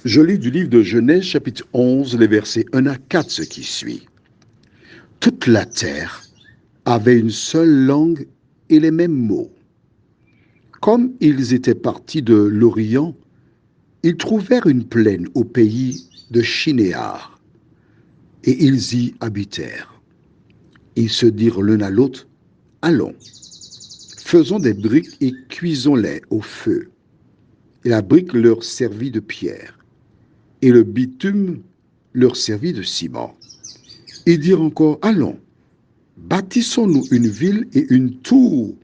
Je lis du livre de Genèse, chapitre 11, les versets 1 à 4, ce qui suit. Toute la terre avait une seule langue et les mêmes mots. Comme ils étaient partis de l'Orient, ils trouvèrent une plaine au pays de Shinéar, et ils y habitèrent. Ils se dirent l'un à l'autre, « Allons, faisons des briques et cuisons-les au feu. » Et la brique leur servit de pierre, et le bitume leur servit de ciment. Ils dirent encore, « Allons, bâtissons-nous une ville et une tour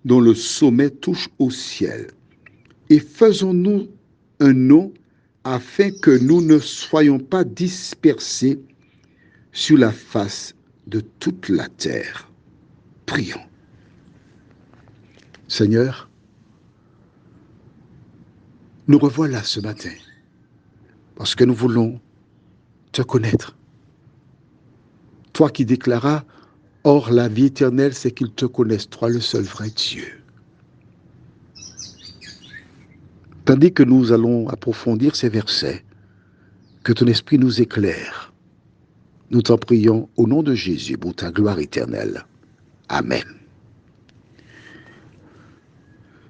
dont le sommet touche au ciel, et faisons-nous un nom afin que nous ne soyons pas dispersés sur la face de toute la terre. » Prions. Seigneur, nous revoilà ce matin parce que nous voulons te connaître. Toi qui déclaras, « Or la vie éternelle, c'est qu'ils te connaissent, toi le seul vrai Dieu. » Tandis que nous allons approfondir ces versets, que ton esprit nous éclaire. Nous t'en prions au nom de Jésus pour ta gloire éternelle. Amen.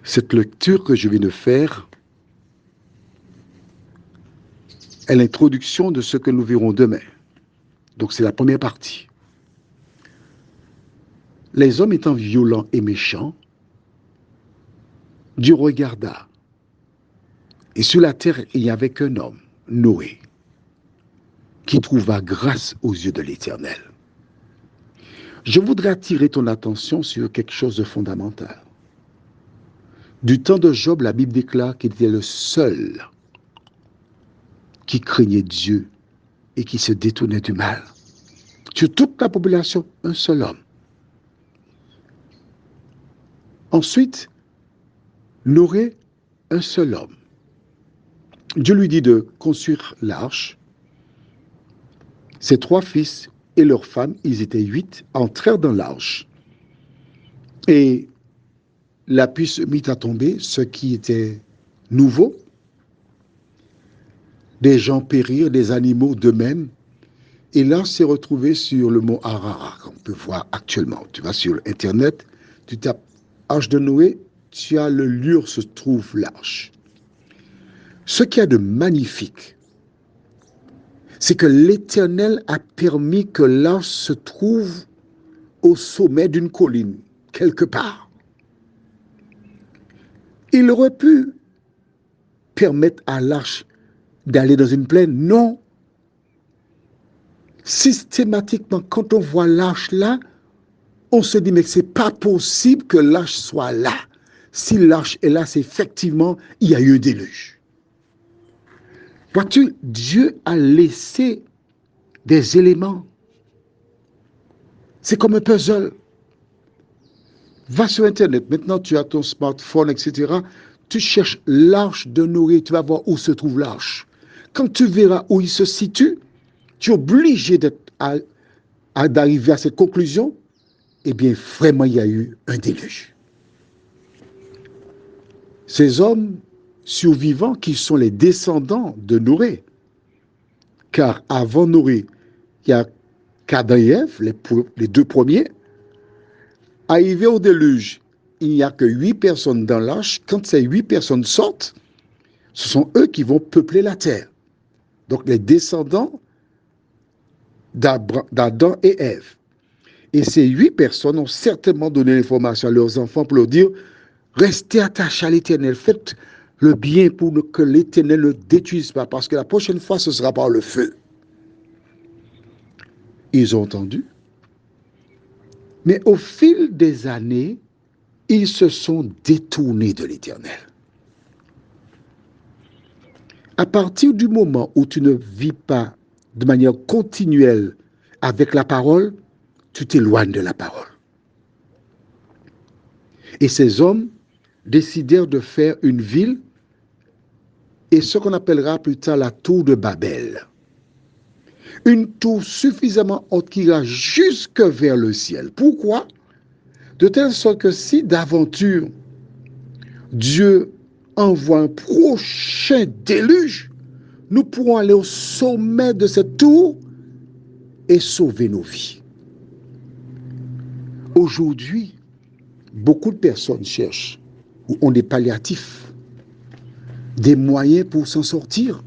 Cette lecture que je viens de faire est l'introduction de ce que nous verrons demain. Donc c'est la première partie. Les hommes étant violents et méchants, Dieu regarda. Et sur la terre, il n'y avait qu'un homme, Noé, qui trouva grâce aux yeux de l'Éternel. Je voudrais attirer ton attention sur quelque chose de fondamental. Du temps de Job, la Bible déclare qu'il était le seul qui craignait Dieu et qui se détournait du mal. Sur toute la population, un seul homme. Ensuite, Noé, un seul homme. Dieu lui dit de construire l'arche. Ses 3 fils et leurs femmes, ils étaient 8, entrèrent dans l'arche. Et la pluie se mit à tomber, ce qui était nouveau. Des gens périrent, des animaux de même. Et l'arche s'est retrouvée sur le mont Ararat, qu'on peut voir actuellement. Tu vas sur Internet, tu tapes Arche de Noé, tu as le lieu où se trouve l'arche. Ce qu'il y a de magnifique, c'est que l'Éternel a permis que l'arche se trouve au sommet d'une colline, quelque part. Il aurait pu permettre à l'arche d'aller dans une plaine. Non. Systématiquement, quand on voit l'arche là, on se dit, mais c'est pas possible que l'arche soit là. Si l'arche est là, c'est effectivement, il y a eu un déluge. Vois-tu, Dieu a laissé des éléments. C'est comme un puzzle. Va sur Internet, maintenant tu as ton smartphone, etc. Tu cherches l'arche de Noé, tu vas voir où se trouve l'arche. Quand tu verras où il se situe, tu es obligé d'arriver à cette conclusion. Eh bien, vraiment, il y a eu un déluge. Ces hommes survivants qui sont les descendants de Noé, car avant Noé, il y a qu'Adam et Ève, les 2 premiers. Arrivé au déluge, il n'y a que 8 personnes dans l'arche. Quand ces 8 personnes sortent, ce sont eux qui vont peupler la terre. Donc les descendants d'Adam et Ève. Et ces 8 personnes ont certainement donné l'information à leurs enfants pour leur dire, restez attachés à l'Éternel, faites le bien pour que l'Éternel ne le détruise pas, parce que la prochaine fois, ce sera par le feu. Ils ont entendu. Mais au fil des années, ils se sont détournés de l'Éternel. À partir du moment où tu ne vis pas de manière continuelle avec la parole, tu t'éloignes de la parole. Et ces hommes décidèrent de faire une ville et ce qu'on appellera plus tard la tour de Babel. Une tour suffisamment haute qui ira jusque vers le ciel. Pourquoi? De telle sorte que si d'aventure Dieu envoie un prochain déluge, nous pourrons aller au sommet de cette tour et sauver nos vies. Aujourd'hui, beaucoup de personnes cherchent ou ont des palliatifs, des moyens pour s'en sortir.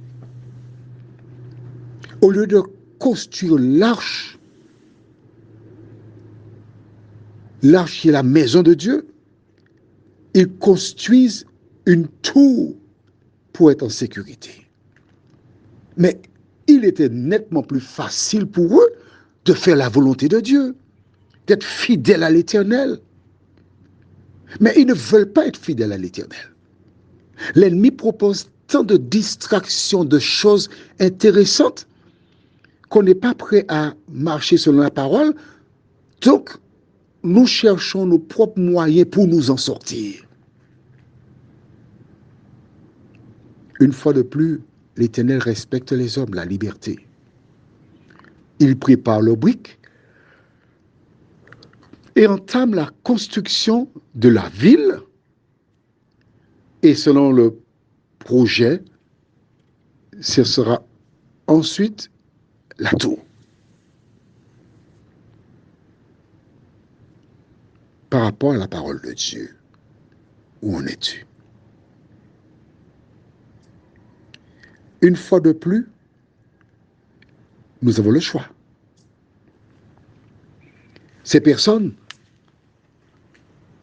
Au lieu de construire l'arche qui est la maison de Dieu, ils construisent une tour pour être en sécurité. Mais il était nettement plus facile pour eux de faire la volonté de Dieu, d'être fidèles à l'Éternel. Mais ils ne veulent pas être fidèles à l'Éternel. L'ennemi propose tant de distractions, de choses intéressantes, qu'on n'est pas prêt à marcher selon la parole. Donc, nous cherchons nos propres moyens pour nous en sortir. Une fois de plus, l'Éternel respecte les hommes, la liberté. Il prépare le brick et entame la construction de la ville. Et selon le projet, ce sera ensuite la tour. Par rapport à la parole de Dieu, où en es-tu? Une fois de plus, nous avons le choix. Ces personnes,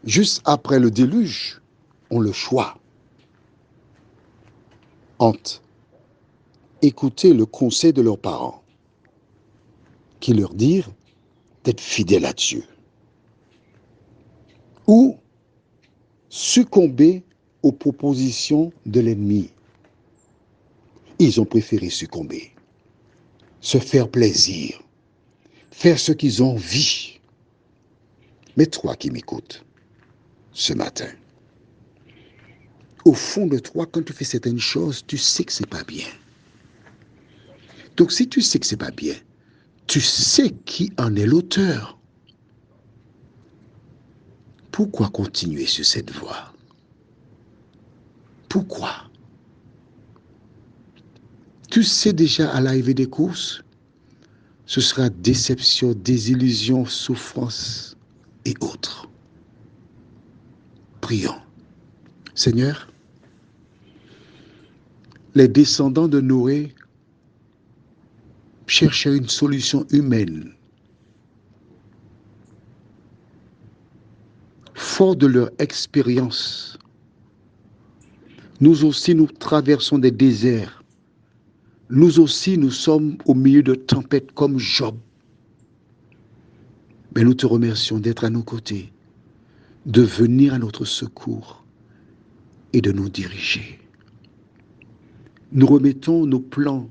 juste après le déluge, ont le choix entre écouter le conseil de leurs parents, qui leur dirent d'être fidèles à Dieu, ou succomber aux propositions de l'ennemi. Ils ont préféré succomber, se faire plaisir, faire ce qu'ils ont envie. Mais toi qui m'écoutes ce matin, au fond de toi, quand tu fais certaines choses, tu sais que c'est pas bien. Donc si tu sais que c'est pas bien, tu sais qui en est l'auteur. Pourquoi continuer sur cette voie? Pourquoi? Tu sais déjà à l'arrivée des courses, ce sera déception, désillusion, souffrance et autres. Prions. Seigneur, les descendants de Noé cherchaient une solution humaine. Fort de leur expérience, nous aussi nous traversons des déserts. Nous aussi nous sommes au milieu de tempêtes comme Job. Mais nous te remercions d'être à nos côtés, de venir à notre secours et de nous diriger. Nous remettons nos plans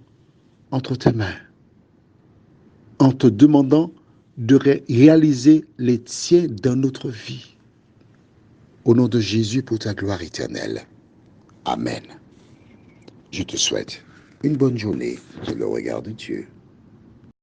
entre tes mains, en te demandant de réaliser les tiens dans notre vie. Au nom de Jésus, pour ta gloire éternelle. Amen. Je te souhaite une bonne journée sous le regard de Dieu.